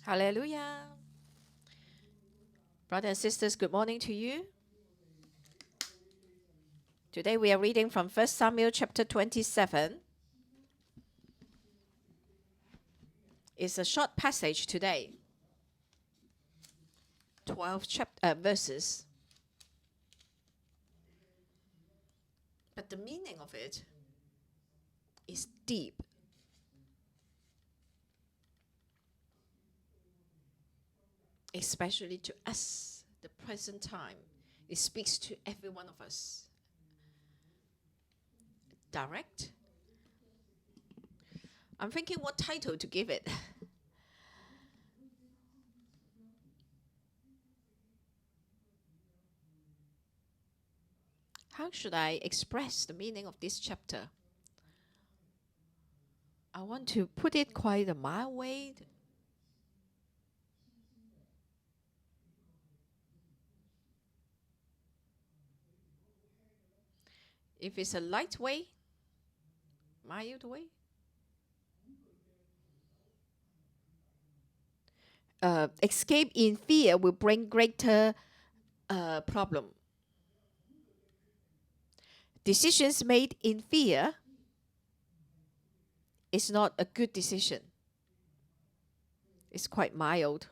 Hallelujah. Brothers and sisters, good morning to you. Today we are reading from 1 Samuel chapter 27. It's a short passage today, 12 verses. But the meaning of it is deep. Especially to us, the present time. It speaks to every one of us. Direct. I'm thinking what title to give it. How should I express the meaning of this chapter? I want to put it quite a mild way. If it's a light way, mild way, escape in fear will bring greater problem. Decisions made in fear is not a good decision. It's quite mild.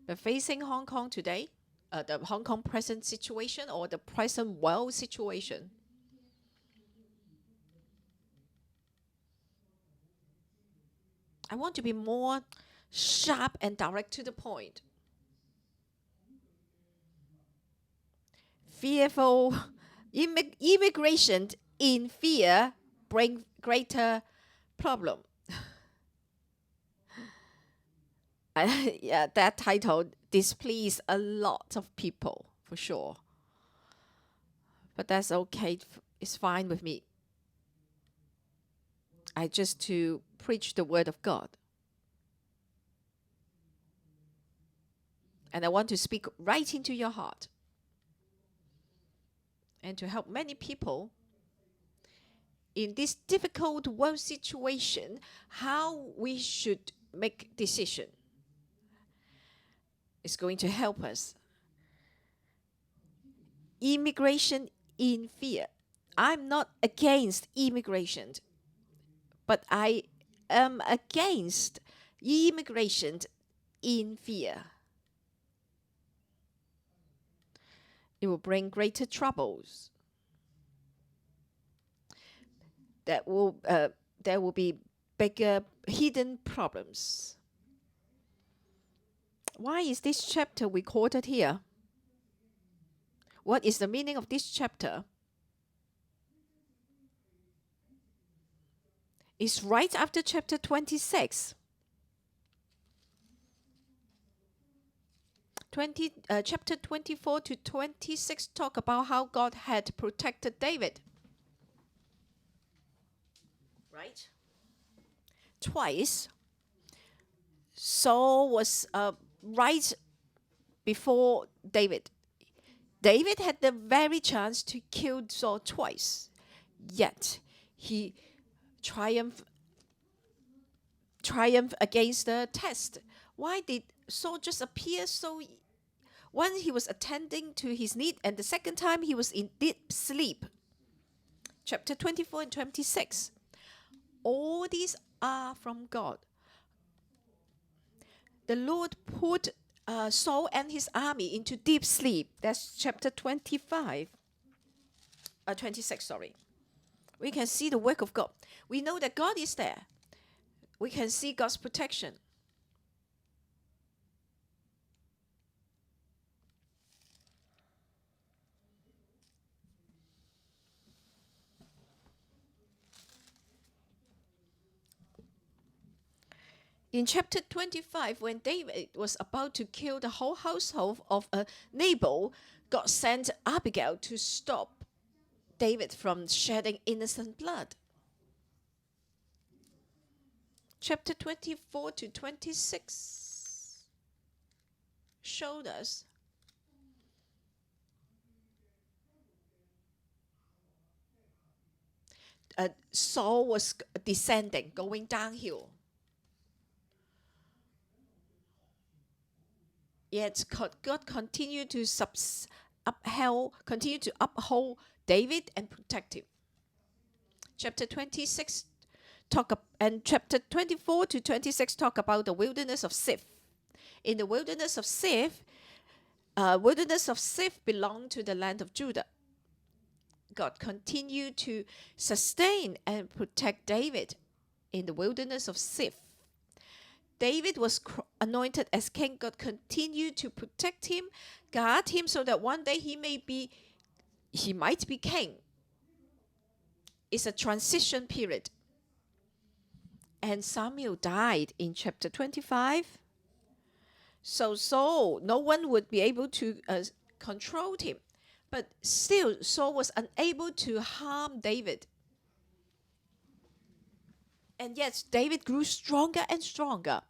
But facing Hong Kong today, the Hong Kong present situation or the present world situation, I want to be more sharp and direct to the point. Fearful immigration in fear bring greater problem. Yeah, that title displeased a lot of people for sure. But that's okay. It's fine with me. I just to preach the word of God. And I want to speak right into your heart. And to help many people in this difficult world situation, how we should make decision. It's going to help us. Immigration in fear. I'm not against immigration, but I am against immigration in fear. It will bring greater troubles. There will be bigger hidden problems. Why is this chapter recorded here? What is the meaning of this chapter? It's right after chapter 26. Chapter 24 to 26 talk about how God had protected David. Right? Twice, Saul was right before David. David had the very chance to kill Saul twice, yet he triumphed against the test. Why did Saul just appear so? One, he was attending to his need, and the second time he was in deep sleep. Chapter 24 and 26. All these are from God. The Lord put Saul and his army into deep sleep. That's chapter 25. 26, sorry. We can see the work of God. We know that God is there. We can see God's protection. In chapter 25, when David was about to kill the whole household of Nabal, God sent Abigail to stop David from shedding innocent blood. Chapter 24 to 26 showed us Saul was descending, going downhill. Yet God continued to uphold David and protect him. Chapter 26 and chapter 24 to 26 talk about the wilderness of Sif. In the wilderness of Sif belonged to the land of Judah. God continued to sustain and protect David in the wilderness of Sif. David was anointed as king. God continued to protect him, guard him, so that one day he might be king. It's a transition period. And Samuel died in chapter 25. So Saul, no one would be able to control him. But still, Saul was unable to harm David. And yet, David grew stronger and stronger.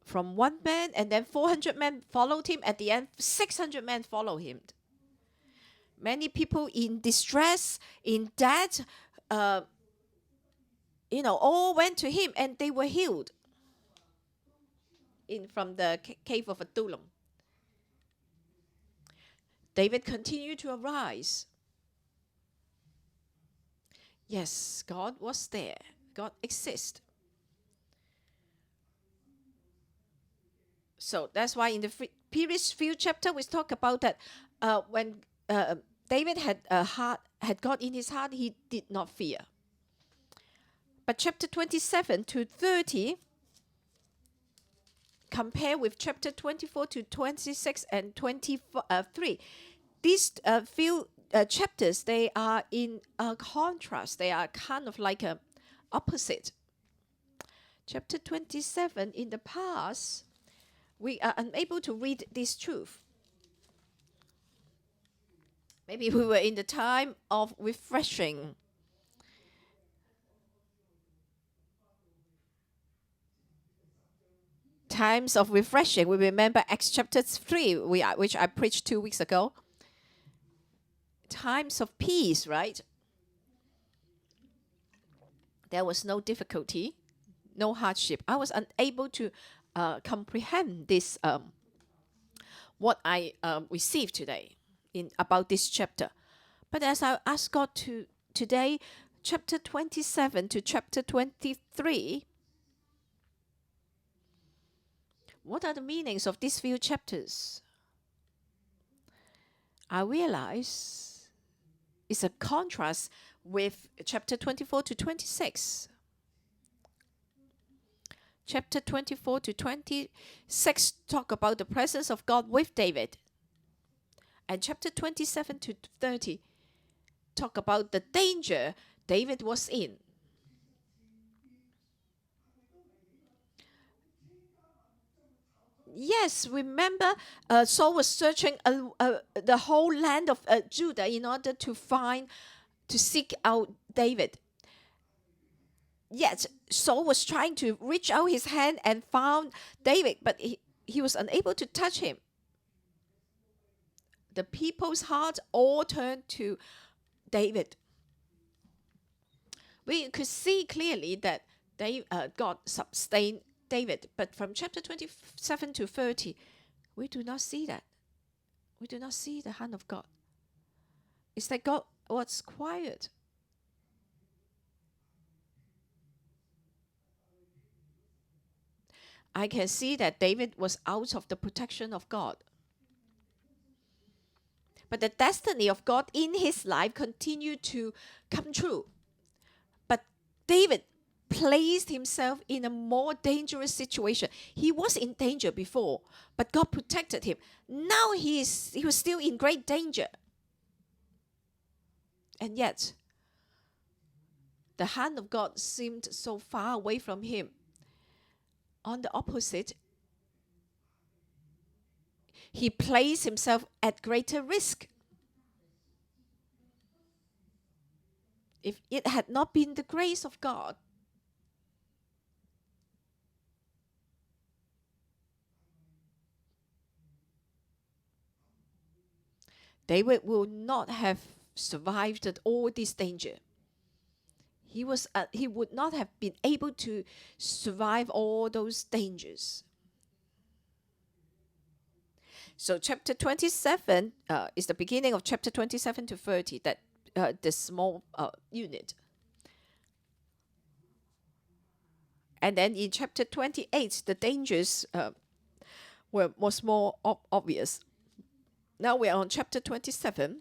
From one man, and then 400 men followed him. At the end, 600 men followed him. Many people in distress, in debt, all went to him, and they were healed from the cave of Adullam. David continued to arise. Yes, God was there. God exists. So that's why in the previous few chapters we talk about that when David had God in his heart, he did not fear. But chapter 27 to 30 compare with chapter 24 to 26 and 23. These few chapters, they are in contrast. They are kind of like a opposite. Chapter 27, in the past, we are unable to read this truth. Maybe we were in the time of refreshing. Times of refreshing. We remember Acts chapter 3, which I preached 2 weeks ago. Times of peace, right? There was no difficulty, no hardship. I was unable to comprehend this, what I received today about this chapter. But as I ask God to today, chapter 27 to chapter 23, what are the meanings of these few chapters? I realize it's a contrast with chapter 24 to 26. Chapter 24 to 26 talk about the presence of God with David. And chapter 27 to 30 talk about the danger David was in. Yes, remember Saul was searching the whole land of Judah in order to seek out David. Yet Saul was trying to reach out his hand and found David, but he was unable to touch him. The people's hearts all turned to David. We could see clearly that God sustained David, but from chapter 27 to 30, we do not see that. We do not see the hand of God. It's like God was quiet. I can see that David was out of the protection of God. But the destiny of God in his life continued to come true. But David placed himself in a more dangerous situation. He was in danger before, but God protected him. Now he was still in great danger. And yet, the hand of God seemed so far away from him. On the opposite, he placed himself at greater risk. If it had not been the grace of God, David will not have survived all this danger. He would not have been able to survive all those dangers. So chapter 27 is the beginning of chapter 27 to 30, that the small unit. And then in chapter 28, the dangers was more obvious. Now we are on chapter 27.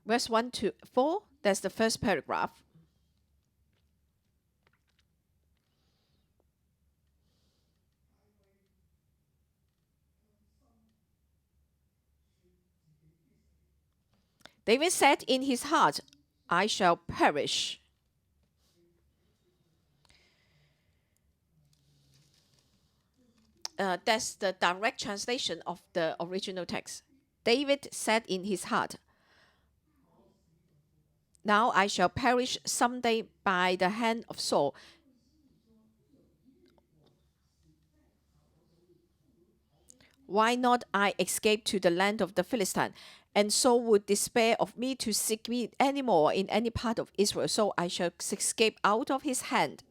Verse 1 to 4, that's the first paragraph. David said in his heart, I shall perish. That's the direct translation of the original text. David said in his heart, now I shall perish someday by the hand of Saul. Why not I escape to the land of the Philistine? And Saul would despair of me to seek me any more in any part of Israel, so I shall escape out of his hand.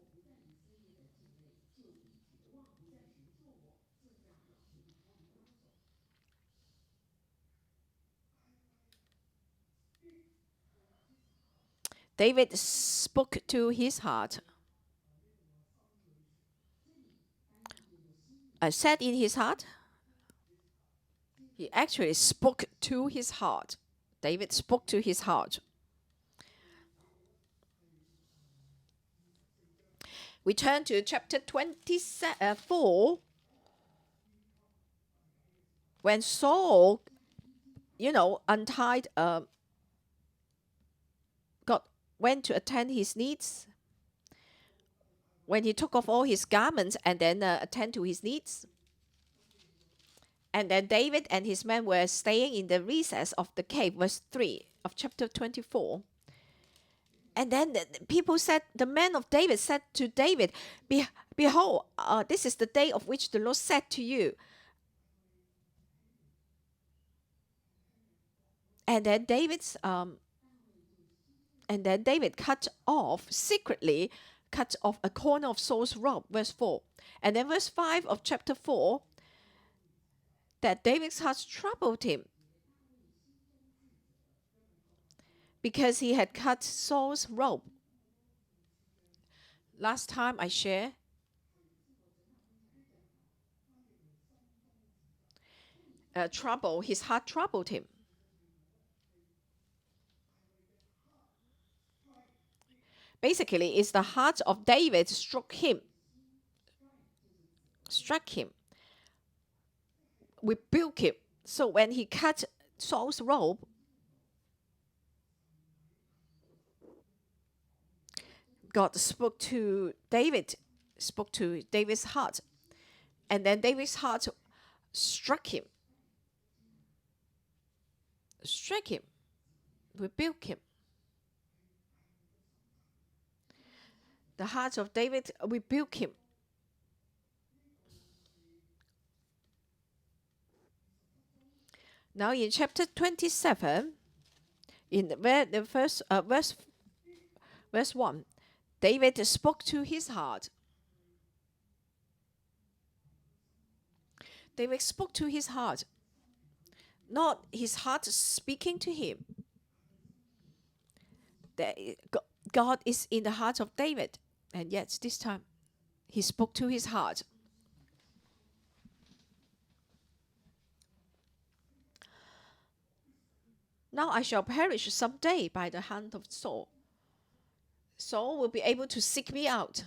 David spoke to his heart. I said in his heart. He actually spoke to his heart. David spoke to his heart. We turn to chapter 24. When Saul, untied, went to attend his needs. When he took off all his garments and then attend to his needs. And then David and his men were staying in the recess of the cave, verse 3 of chapter 24. And then the people said, the men of David said to David, behold, this is the day of which the Lord said to you. And then David secretly cut off a corner of Saul's robe, verse 4. And then verse 5 of chapter 4, that David's heart troubled him because he had cut Saul's robe. Last time I shared, his heart troubled him. Basically, it's the heart of David struck him, rebuked him. So when he cut Saul's robe, God spoke to David's heart. And then David's heart struck him, rebuked him. The heart of David rebuked him. Now in chapter 27, in the first verse 1, David spoke to his heart. David spoke to his heart, not his heart speaking to him. God is in the heart of David, and yet this time he spoke to his heart. Now I shall perish someday by the hand of Saul. Saul will be able to seek me out.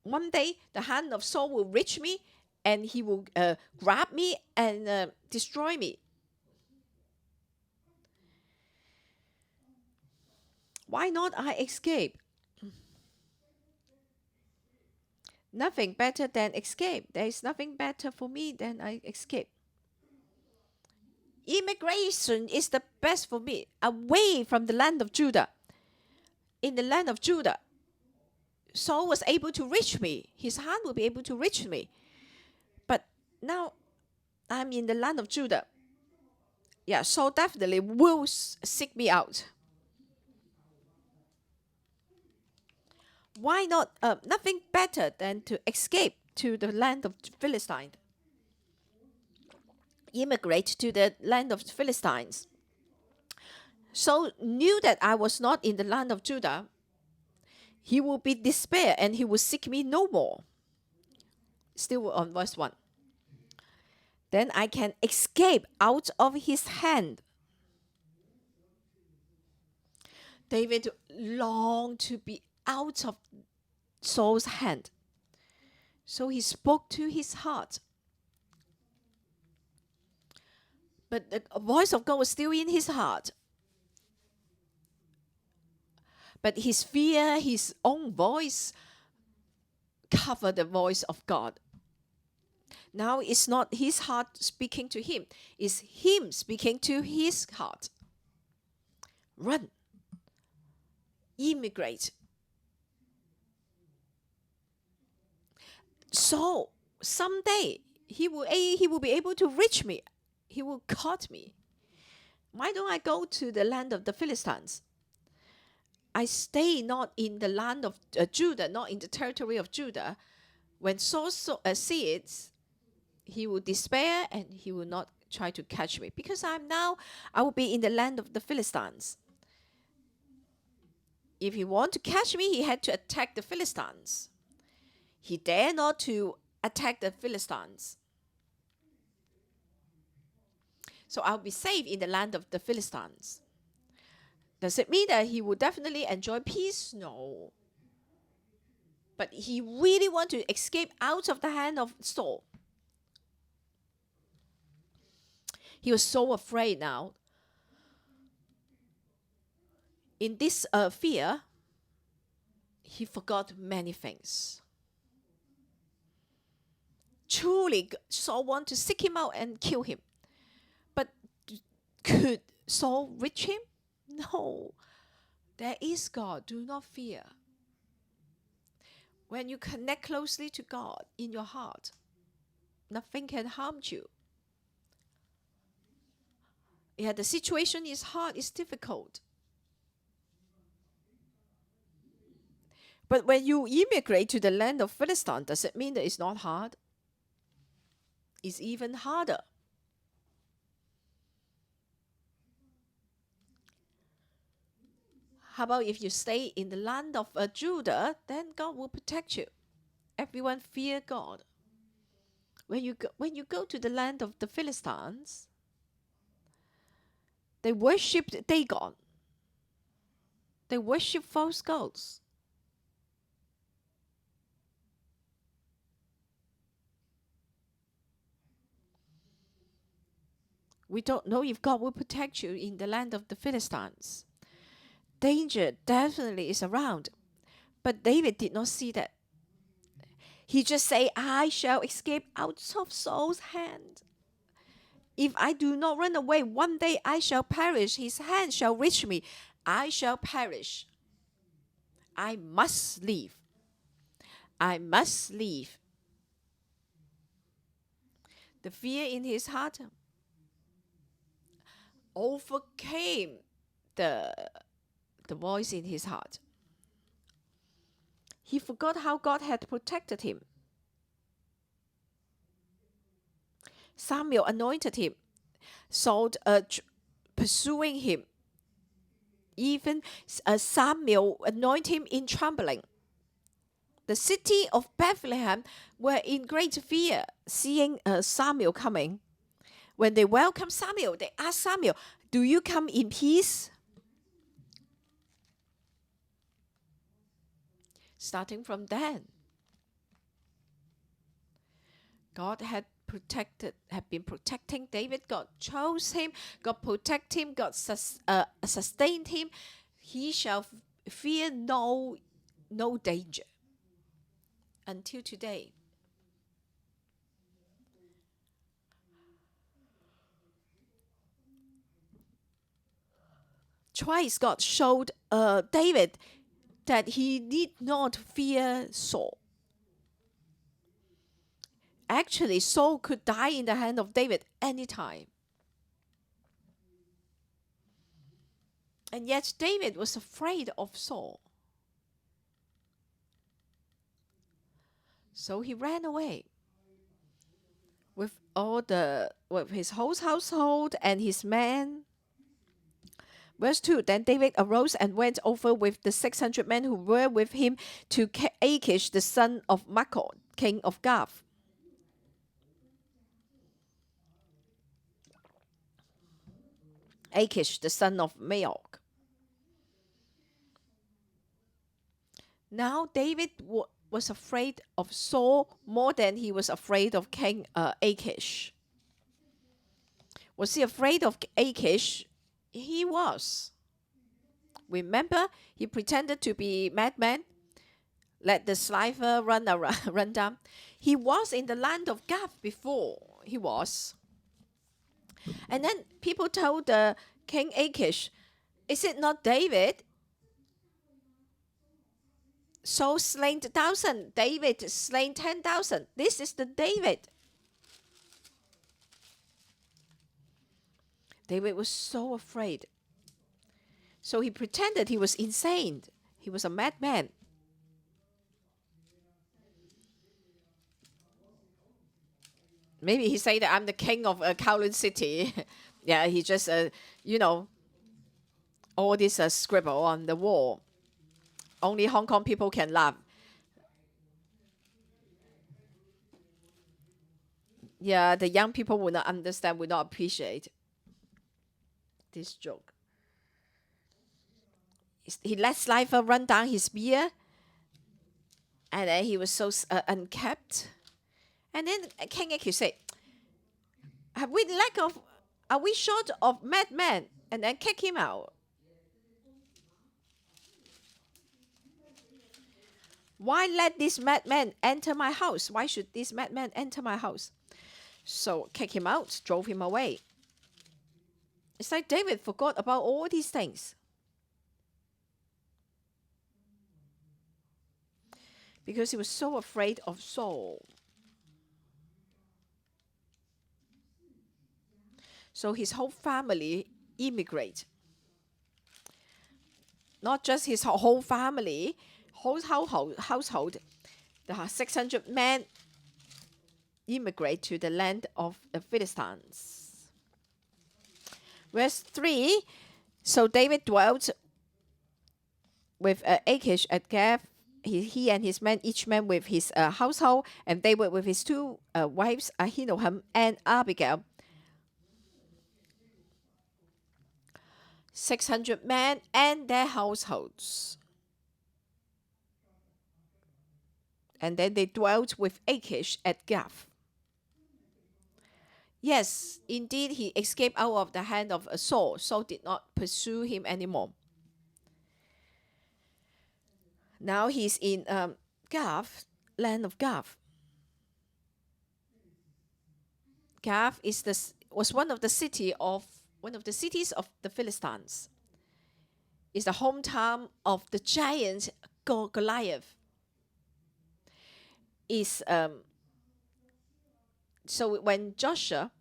One day the hand of Saul will reach me, and he will grab me and destroy me. Why not I escape? Nothing better than escape. There is nothing better for me than I escape. Immigration is the best for me, away from the land of Judah. In the land of Judah, Saul was able to reach me. His hand will be able to reach me. But now I'm in the land of Judah. Yeah, Saul definitely will seek me out. Why not? Nothing better than to escape to the land of Philistines. Immigrate to the land of Philistines. Saul knew that I was not in the land of Judah. He will be despair and he will seek me no more. Still on verse 1. Then I can escape out of his hand. David longed to be out of Saul's hand. So he spoke to his heart. But the voice of God was still in his heart. But his fear, his own voice, covered the voice of God. Now it's not his heart speaking to him, it's him speaking to his heart. Run. Immigrate. So someday he will be able to reach me. He will catch me. Why don't I go to the land of the Philistines? I stay not in the land of Judah, not in the territory of Judah. When Saul sees it, he will despair and he will not try to catch me, because I will be in the land of the Philistines. If he want to catch me, he had to attack the Philistines. He dare not to attack the Philistines. So I'll be safe in the land of the Philistines. Does it mean that he will definitely enjoy peace? No. But he really want to escape out of the hand of Saul. He was so afraid now. In this fear, he forgot many things. Truly, Saul want to seek him out and kill him. But could Saul reach him? No. There is God. Do not fear. When you connect closely to God in your heart, nothing can harm you. Yeah, the situation is hard, it's difficult. But when you immigrate to the land of Philistine, does it mean that it's not hard? It's even harder. How about if you stay in the land of Judah, then God will protect you. Everyone fear God. When you go to the land of the Philistines, they worship Dagon. They worship false gods. We don't know if God will protect you in the land of the Philistines. Danger definitely is around. But David did not see that. He just say, I shall escape out of Saul's hand. If I do not run away, one day I shall perish. His hand shall reach me. I shall perish. I must leave. I must leave. The fear in his heart overcame the voice in his heart. He forgot how God had protected him. Samuel anointed him. Saul pursuing him. Even Samuel anointed him in trembling. The city of Bethlehem were in great fear, seeing Samuel coming. When they welcomed Samuel, they asked Samuel, do you come in peace? Starting from then, God had been protecting David. God chose him. God protected him. God sustained him. He shall fear no danger until today. Twice God showed David that he need not fear Saul. Actually, Saul could die in the hand of David anytime. And yet David was afraid of Saul. So he ran away with his whole household and his men. Verse 2, then David arose and went over with the 600 men who were with him to Achish, the son of Maachah, king of Gath. Achish, the son of Maachah. Now David was afraid of Saul more than he was afraid of King Achish. Was he afraid of Achish? He was. Remember, he pretended to be madman, let the sliver run down. He was in the land of Gath before. He was. And then people told King Achish, is it not David? Saul slain 1,000, David slain 10,000. This is the David. David was so afraid. So he pretended he was insane. He was a madman. Maybe he said that I'm the king of Kowloon City. Yeah, he just, all this scribble on the wall. Only Hong Kong people can laugh. Yeah, the young people will not understand, will not appreciate this joke. He let sliver run down his beard, and then he was so unkept. And then King Achish said, are we short of madmen? And then kick him out. Why let this madman enter my house? Why should this madman enter my house? So kick him out, drove him away. It's like David forgot about all these things. Because he was so afraid of Saul. So his whole family immigrate. Not just his whole family, whole household, the 600 men immigrate to the land of the Philistines. Verse 3, so David dwelt with Achish at Gath, he and his men, each man with his household, and David with his two wives, Ahinoam and Abigail. 600 men and their households. And then they dwelt with Achish at Gath. Yes, indeed, he escaped out of the hand of Saul. Saul did not pursue him anymore. Now he's in Gath, land of Gath. Gath was one of the cities of the Philistines. It's the hometown of the giant Goliath. So when Joshua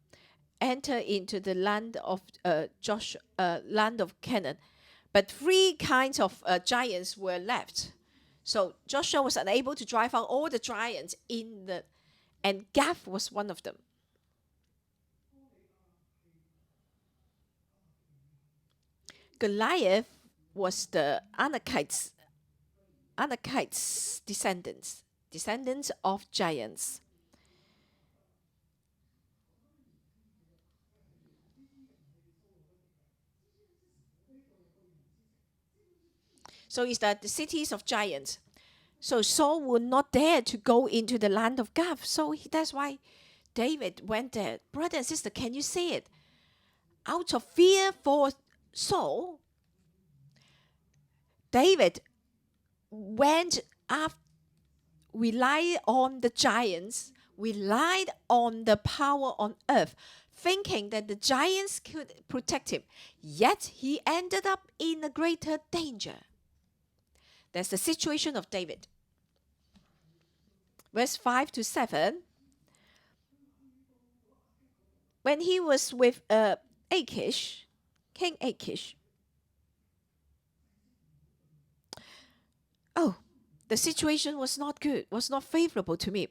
entered into the land of land of Canaan, but 3 kinds of giants were left. So Joshua was unable to drive out all the giants and Gath was one of them. Goliath was the Anakites descendants of giants. So it's the cities of giants. So Saul would not dare to go into the land of Gath. So that's why David went there. Brother and sister, can you see it? Out of fear for Saul, David went after, relied on the giants, relied on the power on earth, thinking that the giants could protect him. Yet he ended up in a greater danger. That's the situation of David. Verse 5 to 7. When he was with Achish, King Achish, the situation was not good, was not favorable to me.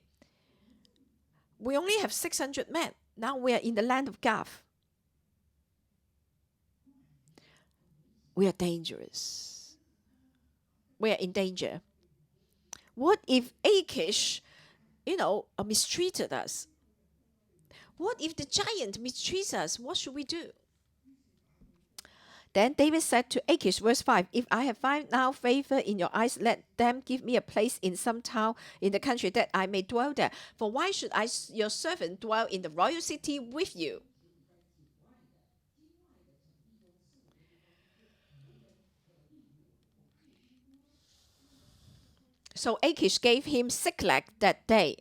We only have 600 men. Now we are in the land of Gath. We are dangerous. We are in danger. What if Achish, mistreated us? What if the giant mistreats us? What should we do? Then David said to Achish, verse 5, if I have found now favor in your eyes, let them give me a place in some town in the country that I may dwell there. For why should I, your servant, dwell in the royal city with you? So Achish gave him Ziklag that day.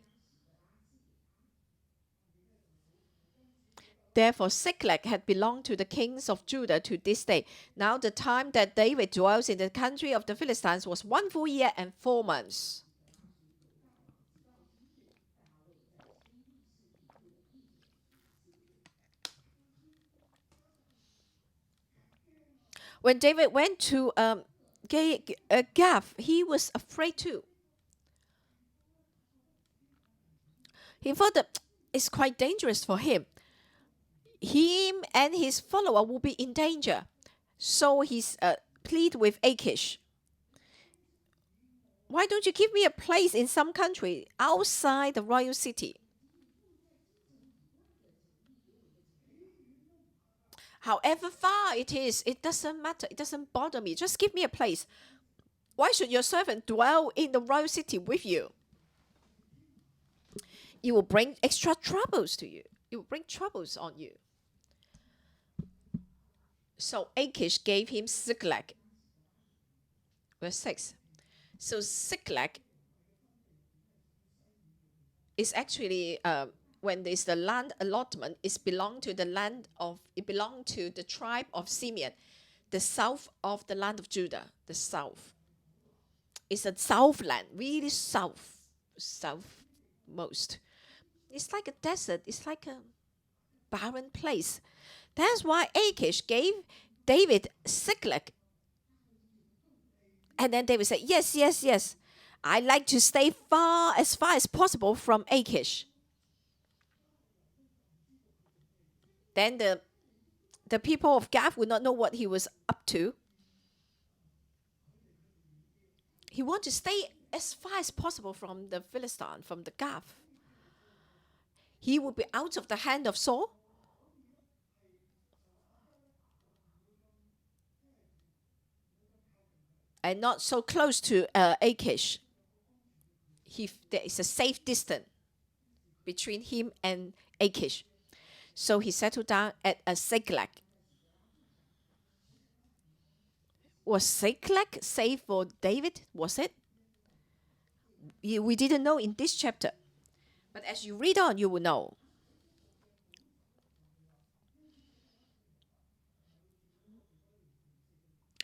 Therefore, Ziklag had belonged to the kings of Judah to this day. Now, the time that David dwells in the country of the Philistines was 1 full year and 4 months. When David went to Gath, he was afraid too. He thought that it's quite dangerous for him. Him and his follower will be in danger. So he's plead with Achish. Why don't you give me a place in some country outside the royal city? However far it is, it doesn't matter. It doesn't bother me. Just give me a place. Why should your servant dwell in the royal city with you? It will bring extra troubles to you. It will bring troubles on you. So Achish gave him Ziklag. Verse 6. So Ziklag is actually, when there's the land allotment, it belonged to the tribe of Simeon, the south of the land of Judah, the south. It's a southland, really southmost. It's like a desert. It's like a barren place. That's why Achish gave David Ziklag. And then David said, yes, yes, yes. I like to stay as far as possible from Achish. Then the people of Gath would not know what he was up to. He wanted to stay as far as possible from the Philistine, from the Gath. He would be out of the hand of Saul. And not so close to Achish. There is a safe distance between him and Achish. So he settled down at a Ziklag. Was Ziklag safe for David? Was it? We didn't know in this chapter. But as you read on, you will know.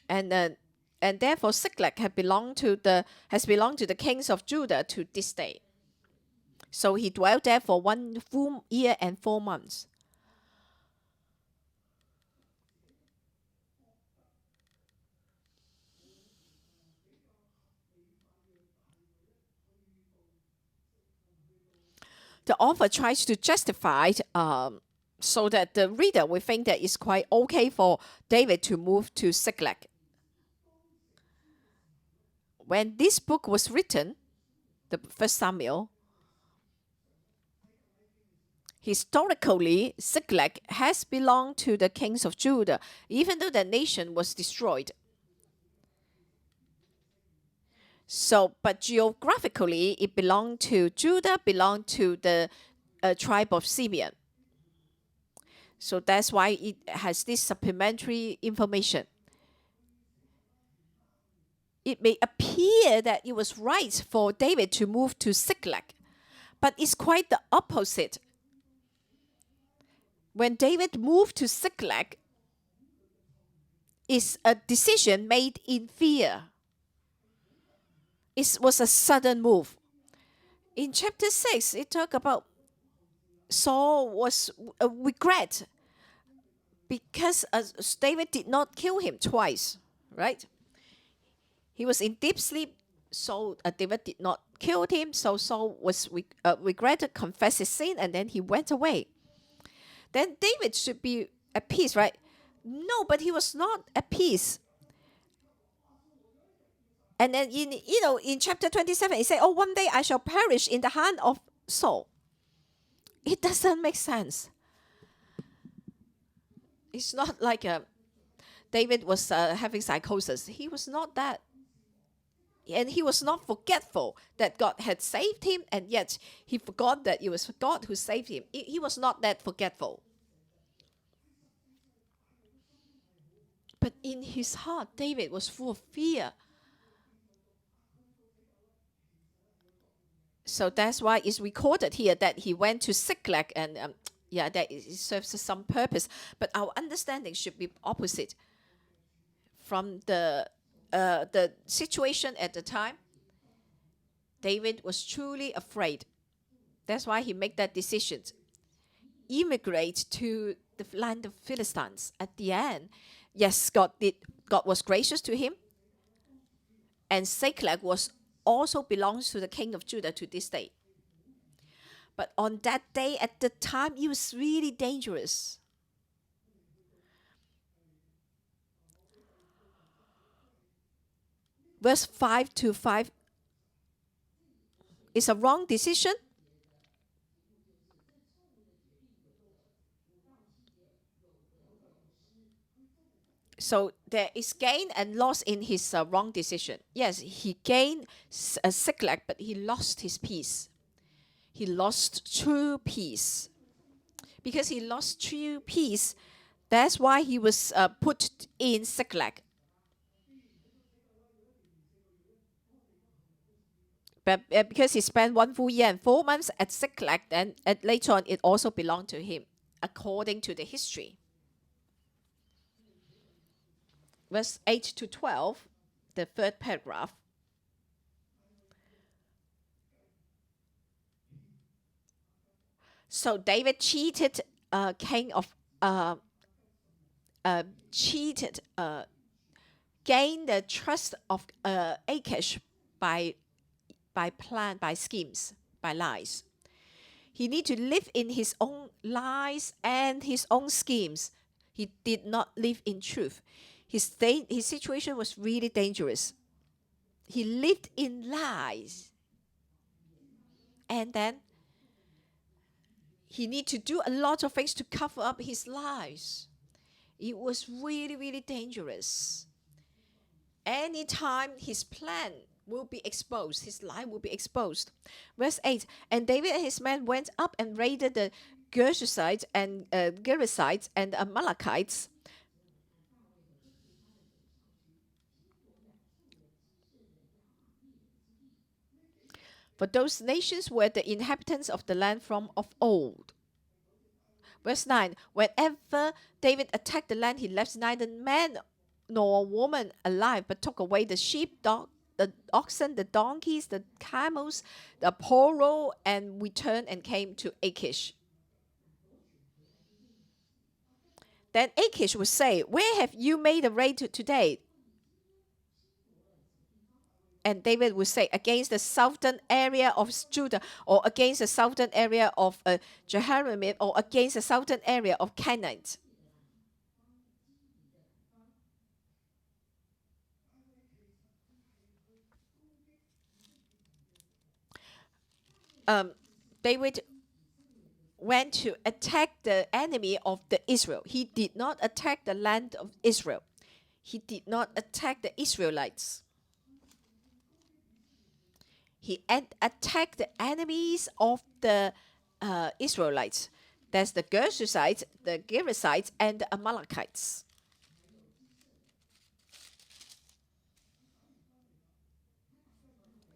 And therefore Ziklag has belonged to the kings of Judah to this day. So he dwelt there for 1 full year and 4 months. The author tries to justify so that the reader will think that it's quite okay for David to move to Ziklag. When this book was written, the First Samuel, historically, Ziklag has belonged to the kings of Judah, even though the nation was destroyed. So, but geographically, it belonged to Judah, belonged to the tribe of Simeon. So that's why it has this supplementary information. It may appear that it was right for David to move to Ziklag, but it's quite the opposite. when David moved to Ziklag, is a decision made in fear. It was a sudden move. In chapter 6, it talked about Saul was a regret because David did not kill him twice, right? He was in deep sleep, so David did not kill him. So Saul was regretted, confessed his sin, and then he went away. Then David should be at peace, right? No, but he was not at peace. And then in chapter 27, it said, "Oh, one day I shall perish in the hand of Saul." It doesn't make sense. It's not like David was having psychosis. He was not that, and he was not forgetful that God had saved him, and yet he forgot that it was God who saved him. He was not that forgetful. But in his heart, David was full of fear. So that's why it's recorded here that he went to Ziklag, and that it serves some purpose. But our understanding should be opposite from the situation at the time. David was truly afraid. That's why he made that decision. Immigrate to the land of Philistines. At the end, yes, God was gracious to him, and Ziklag was also belongs to the king of Judah to this day. But on that day, at the time, it was really dangerous. Verse 5 is a wrong decision. So there is gain and loss in his wrong decision. Yes, he gained a Ziklag, but he lost his peace. He lost true peace. Because he lost true peace, that's why he was put in Ziklag. But because he spent 1 full year and 4 months at Ziklag, then later on it also belonged to him, according to the history. Verse 8 to 12, the third paragraph. So David cheated king of gained the trust of Achish by schemes, by lies. He need to live in his own lies and his own schemes. He did not live in truth. His situation was really dangerous. He lived in lies. And then he need to do a lot of things to cover up his lies. It was really, really dangerous. Anytime his plan will be exposed, his lie will be exposed. Verse 8, and David and his men went up and raided the Gershites and Gerasites and the Amalekites. For those nations were the inhabitants of the land from of old. Verse 9, whenever David attacked the land, he left neither man nor woman alive, but took away the sheep, the oxen, the donkeys, the camels, the poro, and returned and came to Achish. Then Achish would say, where have you made a raid today? And David would say, against the southern area of Judah, or against the southern area of Jehoram, or against the southern area of Canaan. David went to attack the enemy of the Israel. He did not attack the land of Israel. He did not attack the Israelites. He attacked the enemies of the Israelites. That's the Gershites, the Gerasites, and the Amalekites.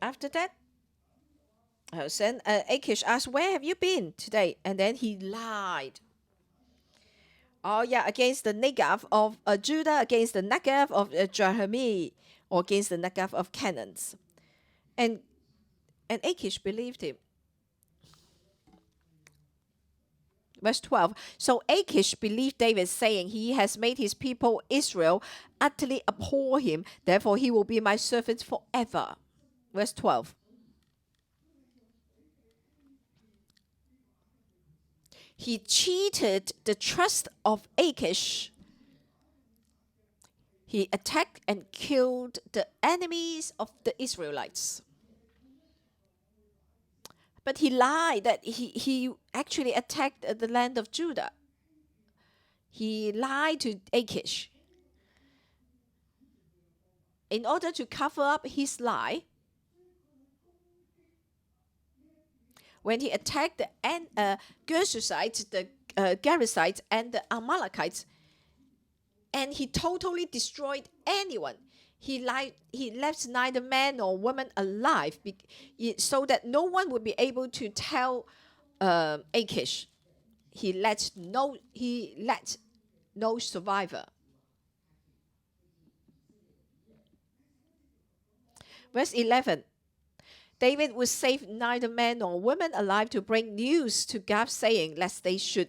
After that, Achish asked, where have you been today? And then he lied. Oh yeah, against the Negev of Judah, against the Negev of Jeremiah, or against the Negev of Canaan. And Achish believed him. Verse 12. So Achish believed David, saying, He has made his people Israel utterly abhor him, therefore he will be my servant forever. Verse 12. He cheated the trust of Achish. He attacked and killed the enemies of the Israelites. But he lied that he actually attacked the land of Judah. He lied to Achish. In order to cover up his lie, when he attacked the Gershonites, the Gerasites, and the Amalekites, and he totally destroyed anyone. He left neither man nor woman alive, so that no one would be able to tell Achish. He let no survivor. Verse 11. David would save neither man nor woman alive to bring news to Gath, saying, lest they should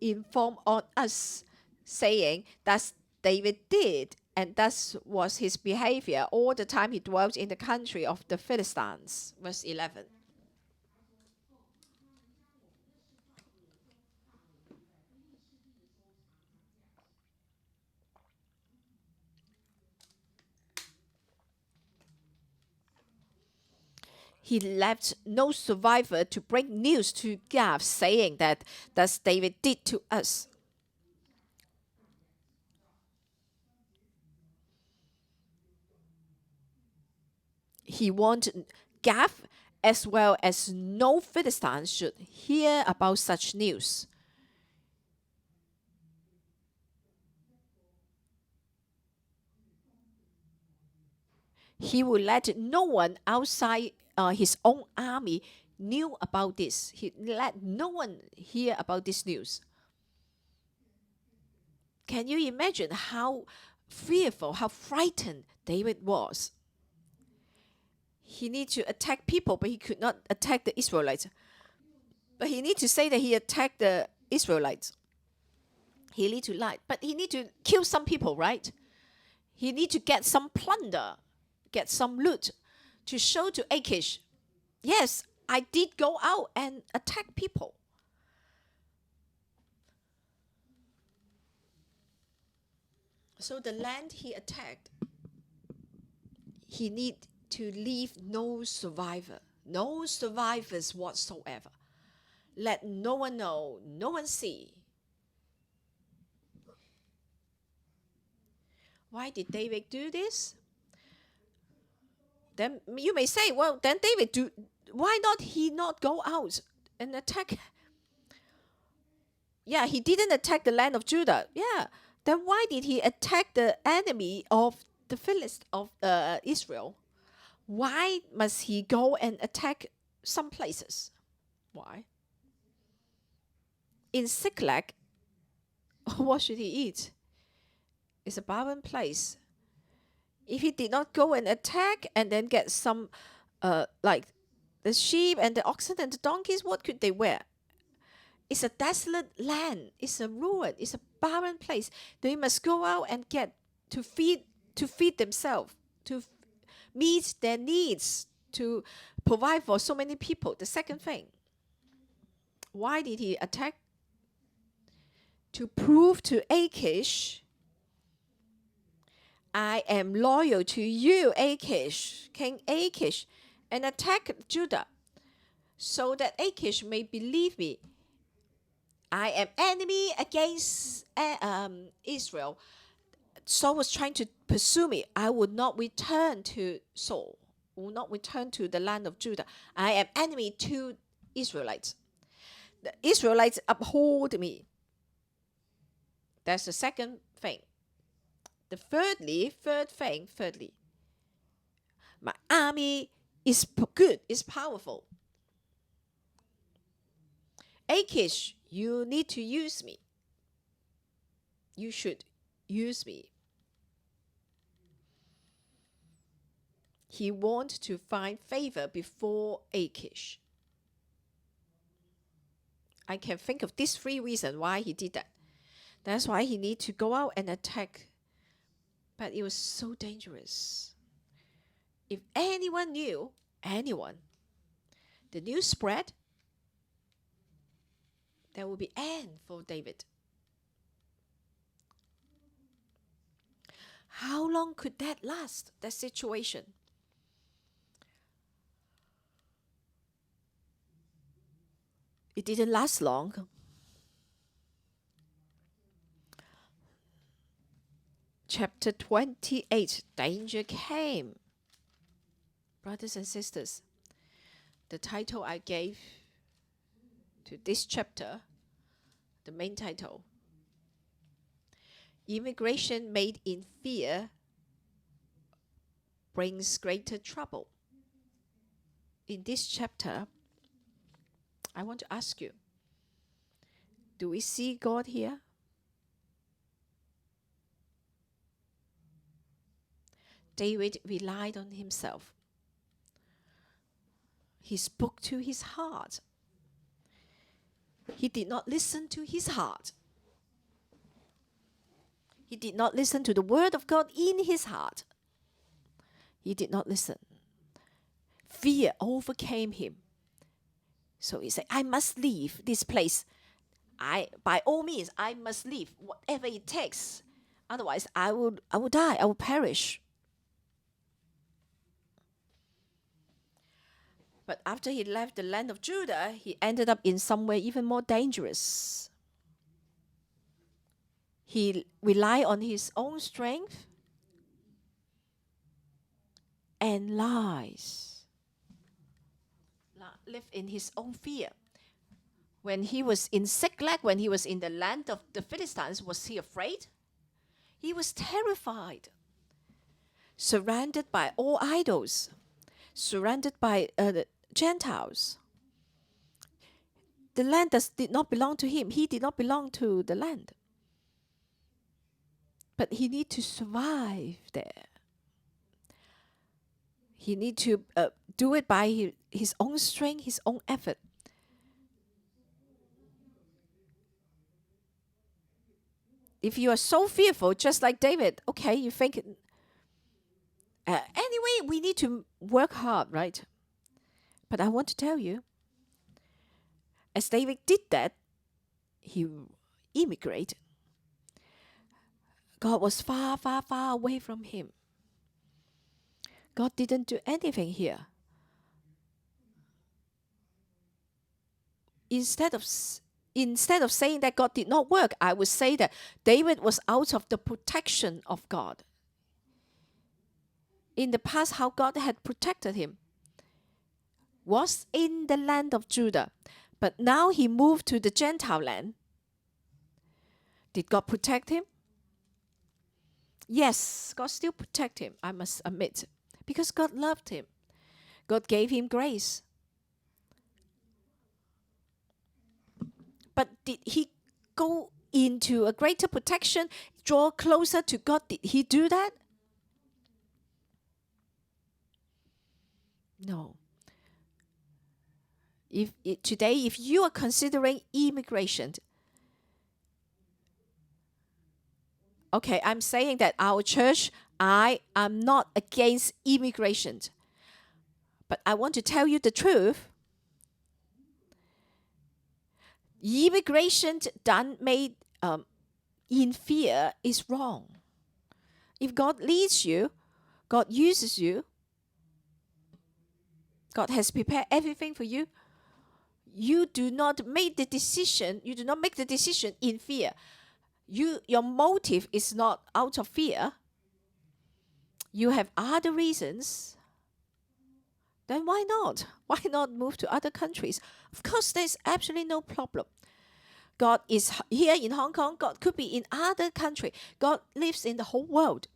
inform on us, saying, thus David did, and thus was his behavior all the time he dwelt in the country of the Philistines. Verse 11. He left no survivor to bring news to Gath, saying that thus David did to us. He wanted Gath as well as no Philistines should hear about such news. He would let no one outside his own army knew about this. He let no one hear about this news. Can you imagine how fearful, how frightened David was? He needed to attack people, but he could not attack the Israelites. But he needed to say that he attacked the Israelites. He need to lie, but he need to kill some people, right? He need to get some plunder, get some loot, to show to Achish, yes, I did go out and attack people. So the land he attacked, he need to leave no survivor, no survivors whatsoever. Let no one know, no one see. Why did David do this? Then you may say, well, then David why not he not go out and attack? Yeah, he didn't attack the land of Judah. Yeah, then why did he attack the enemy of the Philistines of Israel? Why must he go and attack some places? Why? In Ziklag, what should he eat? It's a barren place. If he did not go and attack and then get some, like the sheep and the oxen and the donkeys, what could they wear? It's a desolate land. It's a ruin. It's a barren place. They must go out and get to feed themselves, to meet their needs, to provide for so many people. The second thing, why did he attack? To prove to Achish, I am loyal to you, Achish, King Achish, and attack Judah, so that Achish may believe me. I am enemy against Israel. Saul was trying to pursue me. I would not return to Saul, will not return to the land of Judah. I am enemy to Israelites. The Israelites abhorred me. That's the second thing. The third thing, my army is good, is powerful. Achish, you need to use me. you should use me. He wanted to find favor before Achish. I can think of these 3 reasons why he did that. That's why he needed to go out and attack. But it was so dangerous. If anyone knew, the news spread, there will be end for David. How long could that last, that situation? It didn't last long. Chapter 28, danger came. Brothers and sisters, the title I gave to this chapter, the main title, Immigration Made in Fear Brings Greater Trouble. In this chapter, I want to ask you, do we see God here? David relied on himself. He spoke to his heart. He did not listen to his heart. He did not listen to the word of God in his heart. He did not listen. Fear overcame him. So he said, I must leave this place. By all means, I must leave, whatever it takes. Otherwise, I will die. I will perish. But after he left the land of Judah, he ended up in somewhere even more dangerous. He relied on his own strength and lies. Lived in his own fear. When he was in Ziklag, when he was in the land of the Philistines, was he afraid? He was terrified. Surrounded by all idols. Surrounded by the Gentiles. The land did not belong to him. He did not belong to the land. But he need to survive there. He need to do it by his own strength, his own effort. If you are so fearful, just like David, okay, you think, anyway, we need to work hard, right? But I want to tell you, as David did that, he immigrated. God was far, far, far away from him. God didn't do anything here. Instead of saying that God did not work, I would say that David was out of the protection of God. In the past, how God had protected him was in the land of Judah. But now he moved to the Gentile land. Did God protect him? Yes, God still protect him, I must admit. Because God loved him. God gave him grace. But did he go into a greater protection, draw closer to God? Did he do that? No. Today, if you are considering immigration, okay, I'm saying that our church, I am not against immigration. But I want to tell you the truth. Immigration done made in fear is wrong. If God leads you, God uses you, God has prepared everything for you, you do not make the decision, in fear. Your motive is not out of fear. You have other reasons. Then why not? Why not move to other countries? Of course, there's absolutely no problem. God is here in Hong Kong. God could be in other country. God lives in the whole world.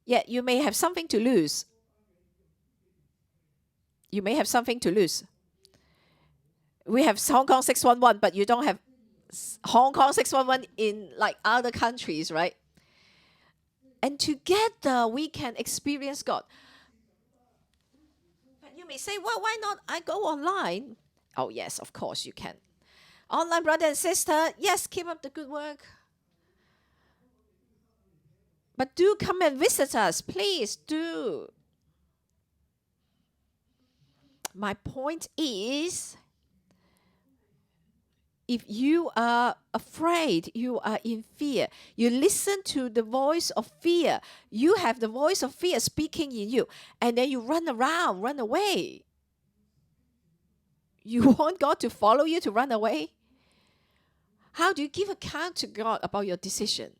Yet you may have something to lose. You may have something to lose. We have Hong Kong 611, but you don't have Hong Kong 611 in like other countries, right? And together we can experience God. But you may say, well, why not I go online? Oh, yes, of course you can. Online brother and sister, yes, keep up the good work. But do come and visit us, please do. My point is, if you are afraid, you are in fear, you listen to the voice of fear, you have the voice of fear speaking in you, and then you run around, run away. You want God to follow you to run away? How do you give account to God about your decision?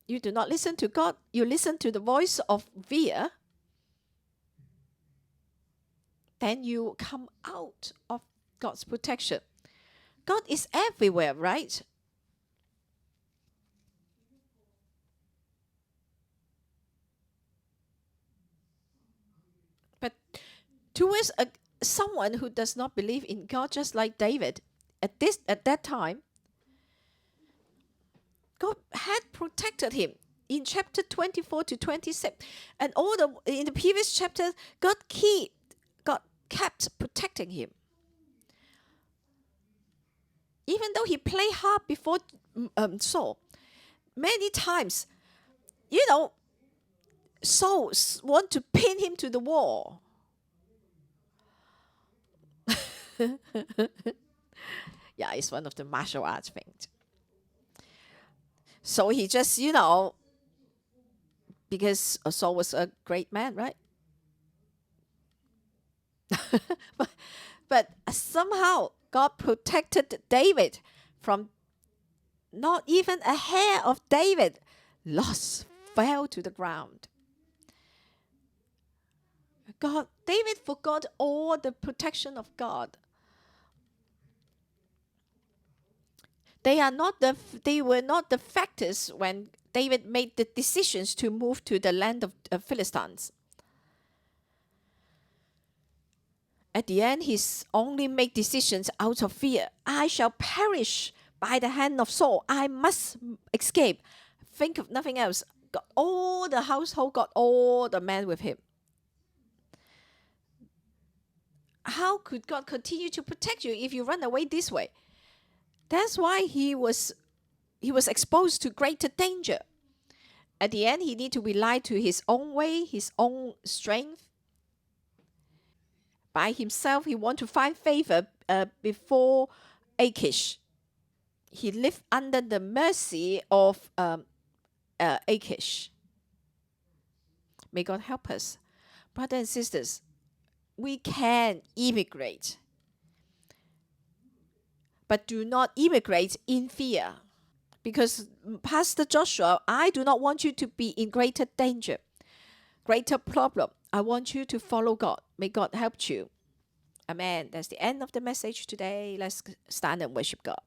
You do not listen to God, you listen to the voice of fear, then you come out of God's protection. God is everywhere, right? But towards someone who does not believe in God, just like David, at that time, God had protected him in chapter 24 to 26, and in the previous chapter, God kept protecting him. Even though he played hard before Saul, many times, Saul want to pin him to the wall. Yeah, it's one of the martial arts things. So he just, because Saul was a great man, right? but somehow God protected David from not even a hair of David fell to the ground. David forgot all the protection of God. They were not the factors when David made the decisions to move to the land of Philistines. At the end, he's only made decisions out of fear. I shall perish by the hand of Saul. I must escape. Think of nothing else. Got all the household, got all the men with him. How could God continue to protect you if you run away this way? That's why he was exposed to greater danger. At the end, he need to rely to his own way, his own strength. By himself, he want to find favor before Achish. He lived under the mercy of Achish. May God help us. Brothers and sisters, we can immigrate, but do not immigrate in fear. Because, Pastor Joshua, I do not want you to be in greater danger, greater problem. I want you to follow God. May God help you. Amen. That's the end of the message today. Let's stand and worship God.